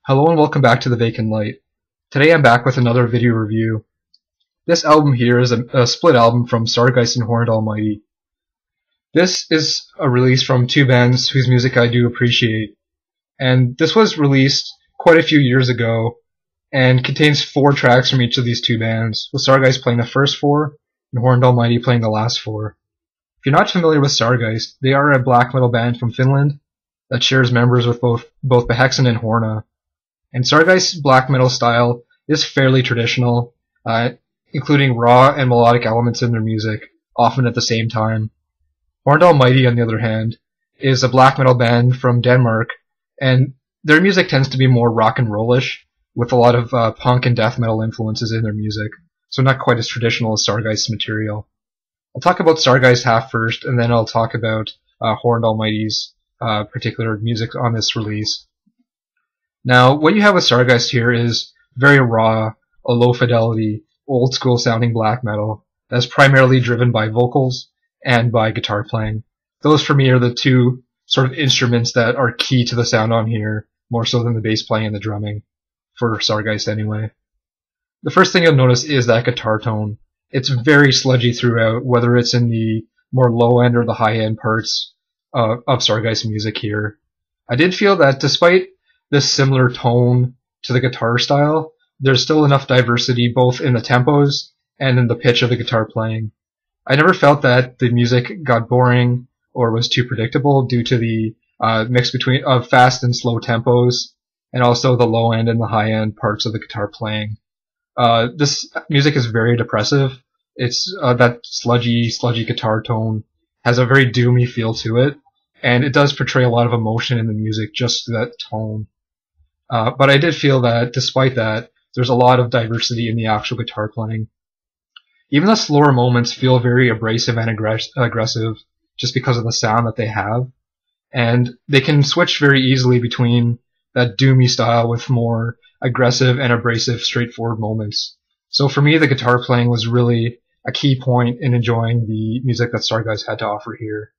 Hello and welcome back to The Vacant Light. Today I'm back with another video review. This album here is a split album from Sargeist and Horned Almighty. This is a release from two bands whose music I do appreciate, and this was released quite a few years ago and contains 4 tracks from each of these two bands, with Sargeist playing the first 4 and Horned Almighty playing the last 4. If you're not familiar with Sargeist, they are a black metal band from Finland that shares members with both Behexen and Horna. And Sargeist's black metal style is fairly traditional, including raw and melodic elements in their music, often at the same time. Horned Almighty, on the other hand, is a black metal band from Denmark, and their music tends to be more rock and rollish, with a lot of punk and death metal influences in their music, so not quite as traditional as Sargeist's material. I'll talk about Sargeist half first, and then I'll talk about Horned Almighty's particular music on this release. Now, what you have with Sargeist here is very raw, a low-fidelity, old-school sounding black metal that's primarily driven by vocals and by guitar playing. Those, for me, are the two sort of instruments that are key to the sound on here, more so than the bass playing and the drumming, for Sargeist anyway. The first thing you'll notice is that guitar tone. It's very sludgy throughout, whether it's in the more low-end or the high-end parts of Sargeist music here. I did feel that despite this similar tone to the guitar style, there's still enough diversity both in the tempos and in the pitch of the guitar playing. I never felt that the music got boring or was too predictable due to the mix of fast and slow tempos, and also the low end and the high end parts of the guitar playing. This music is very depressive. It's that sludgy guitar tone has a very doomy feel to it, and it does portray a lot of emotion in the music just through that tone. But I did feel that, despite that, there's a lot of diversity in the actual guitar playing. Even the slower moments feel very abrasive and aggressive just because of the sound that they have. And they can switch very easily between that doomy style with more aggressive and abrasive straightforward moments. So for me, the guitar playing was really a key point in enjoying the music that Sargeist had to offer here.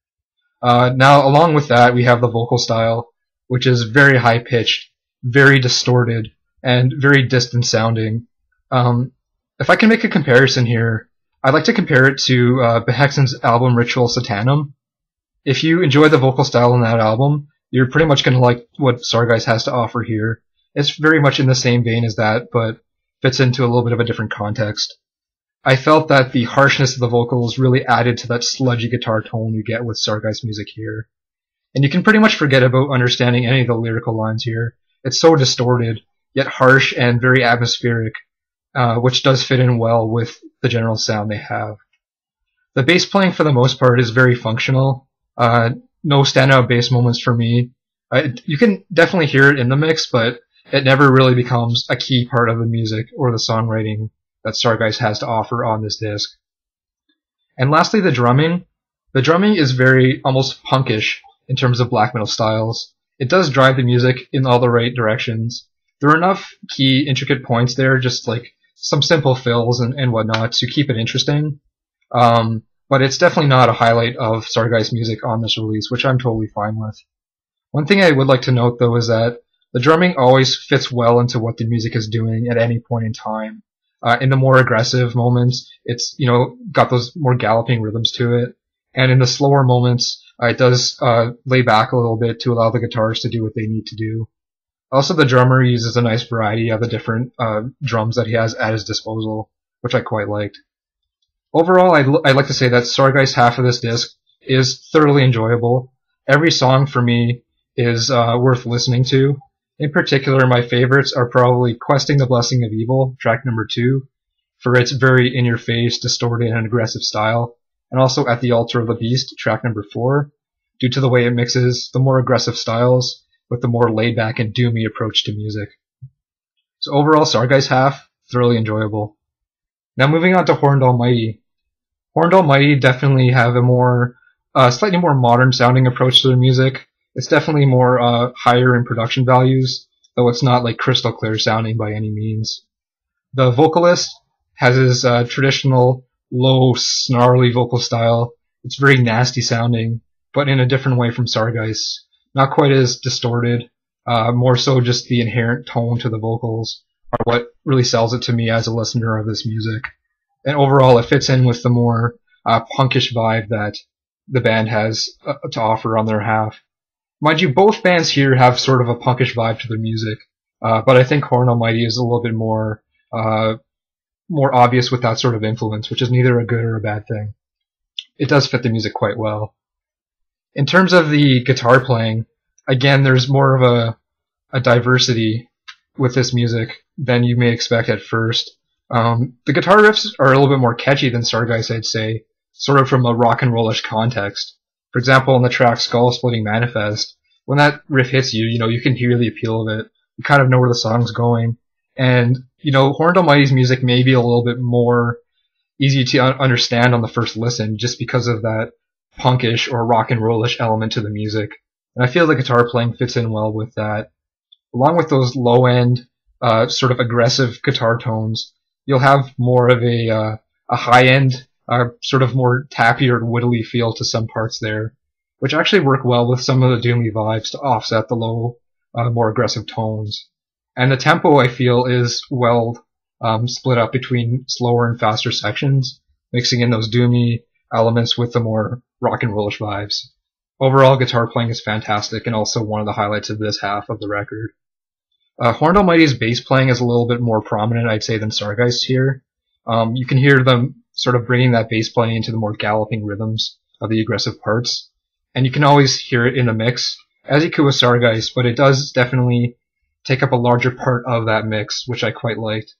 Now, along with that, we have the vocal style, which is very high-pitched, very distorted, and very distant sounding. If I can make a comparison here, I'd like to compare it to Behexen's album Ritual Satanum. If you enjoy the vocal style in that album, you're pretty much going to like what Sargeist has to offer here. It's very much in the same vein as that, but fits into a little bit of a different context. I felt that the harshness of the vocals really added to that sludgy guitar tone you get with Sargeist music here. And you can pretty much forget about understanding any of the lyrical lines here. It's so distorted, yet harsh and very atmospheric, which does fit in well with the general sound they have. The bass playing, for the most part, is very functional. No standout bass moments for me. You can definitely hear it in the mix, but it never really becomes a key part of the music or the songwriting that Sargeist has to offer on this disc. And lastly, the drumming. The drumming is very almost punkish in terms of black metal styles. It does drive the music in all the right directions. There are enough key, intricate points there, just like some simple fills and whatnot, to keep it interesting. But it's definitely not a highlight of Sargeist music on this release, which I'm totally fine with. One thing I would like to note, though, is that the drumming always fits well into what the music is doing at any point in time. In the more aggressive moments, it's got those more galloping rhythms to it, and in the slower moments, it does lay back a little bit to allow the guitars to do what they need to do. Also, the drummer uses a nice variety of the different drums that he has at his disposal, which I quite liked. Overall, I'd like to say that Sargeist's half of this disc is thoroughly enjoyable. Every song for me is worth listening to. In particular, my favorites are probably Questing the Blessing of Evil, track number 2, for its very in-your-face, distorted, and aggressive style, and also At the Altar of the Beast, track number 4, due to the way it mixes the more aggressive styles with the more laid-back and doomy approach to music. So overall, Sargeist half, thoroughly enjoyable. Now moving on to Horned Almighty. Horned Almighty definitely have a slightly more modern-sounding approach to their music. It's definitely more higher in production values, though it's not like crystal clear sounding by any means. The vocalist has his traditional low, snarly vocal style. It's very nasty sounding, but in a different way from Sargeist. Not quite as distorted, more so just the inherent tone to the vocals are what really sells it to me as a listener of this music. And overall, it fits in with the more punkish vibe that the band has to offer on their half. Mind you, both bands here have sort of a punkish vibe to their music, but I think Horn Almighty is a little bit more obvious with that sort of influence, which is neither a good or a bad thing. It does fit the music quite well. In terms of the guitar playing, again, there's more of a diversity with this music than you may expect at first. The guitar riffs are a little bit more catchy than Sargeist, I'd say, sort of from a rock and rollish context. For example, in the track Skull Splitting Manifest, when that riff hits you, you can hear the appeal of it. You kind of know where the song's going. And, Horned Almighty's music may be a little bit more easy to understand on the first listen just because of that punkish or rock and rollish element to the music. And I feel the guitar playing fits in well with that. Along with those low-end, sort of aggressive guitar tones, you'll have more of a high-end, sort of more tappy or wittly feel to some parts there, which actually work well with some of the doomy vibes to offset the low, more aggressive tones. And the tempo, I feel, is well split up between slower and faster sections, mixing in those doomy elements with the more rock and rollish vibes. Overall, guitar playing is fantastic and also one of the highlights of this half of the record. Horned Almighty's bass playing is a little bit more prominent, I'd say, than Sargeist here. You can hear them sort of bringing that bass playing into the more galloping rhythms of the aggressive parts, and you can always hear it in the mix, as you could with Sargeist, but it does definitely take up a larger part of that mix, which I quite liked.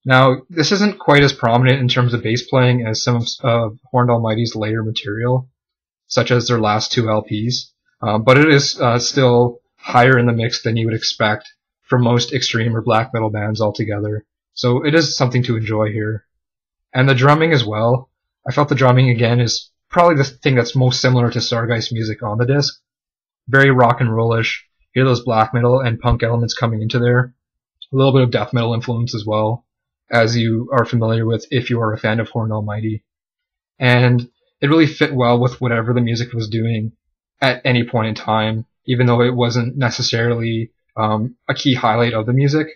Now, this isn't quite as prominent in terms of bass playing as some of Horned Almighty's later material, such as their last two LPs, but it is still higher in the mix than you would expect from most extreme or black metal bands altogether, so it is something to enjoy here. And the drumming as well, I felt the drumming again is probably the thing that's most similar to Sargeist music on the disc. Very rock and rollish, hear those black metal and punk elements coming into there, a little bit of death metal influence as well, as you are familiar with if you are a fan of Horned Almighty. And it really fit well with whatever the music was doing at any point in time, even though it wasn't necessarily a key highlight of the music,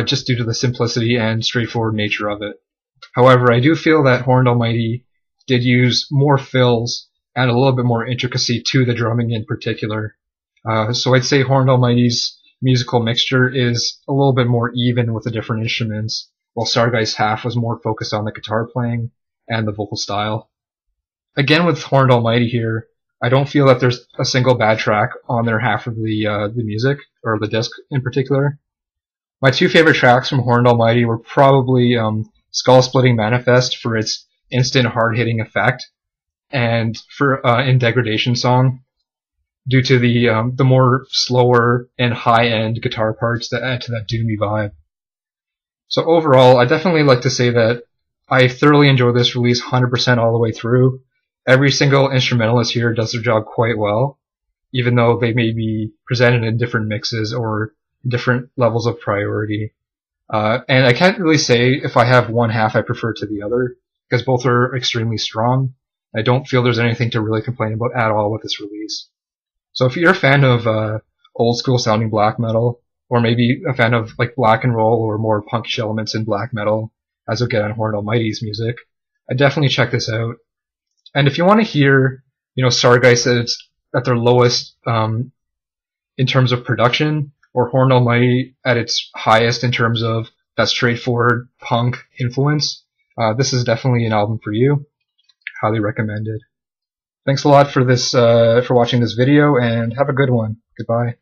just due to the simplicity and straightforward nature of it. However, I do feel that Horned Almighty did use more fills and a little bit more intricacy to the drumming in particular. So I'd say Horned Almighty's musical mixture is a little bit more even with the different instruments, while Sargeist's half was more focused on the guitar playing and the vocal style. Again, with Horned Almighty here, I don't feel that there's a single bad track on their half of the music, or the disc in particular. My two favorite tracks from Horned Almighty were probably Skull Splitting Manifest for its instant hard-hitting effect, and for In Degradation Song, due to the more slower and high-end guitar parts that add to that doomy vibe. So overall, I definitely like to say that I thoroughly enjoy this release 100% all the way through. Every single instrumentalist here does their job quite well, even though they may be presented in different mixes or different levels of priority. And I can't really say if I have one half I prefer to the other, because both are extremely strong. I don't feel there's anything to really complain about at all with this release. So if you're a fan of old school sounding black metal, or maybe a fan of like black and roll or more punkish elements in black metal, as you'll get on Horned Almighty's music, I definitely check this out. And if you want to hear, Sargeist at their lowest in terms of production, or Horned Almighty at its highest in terms of that straightforward punk influence, this is definitely an album for you. Highly recommended. Thanks a lot for watching this video, and have a good one. Goodbye.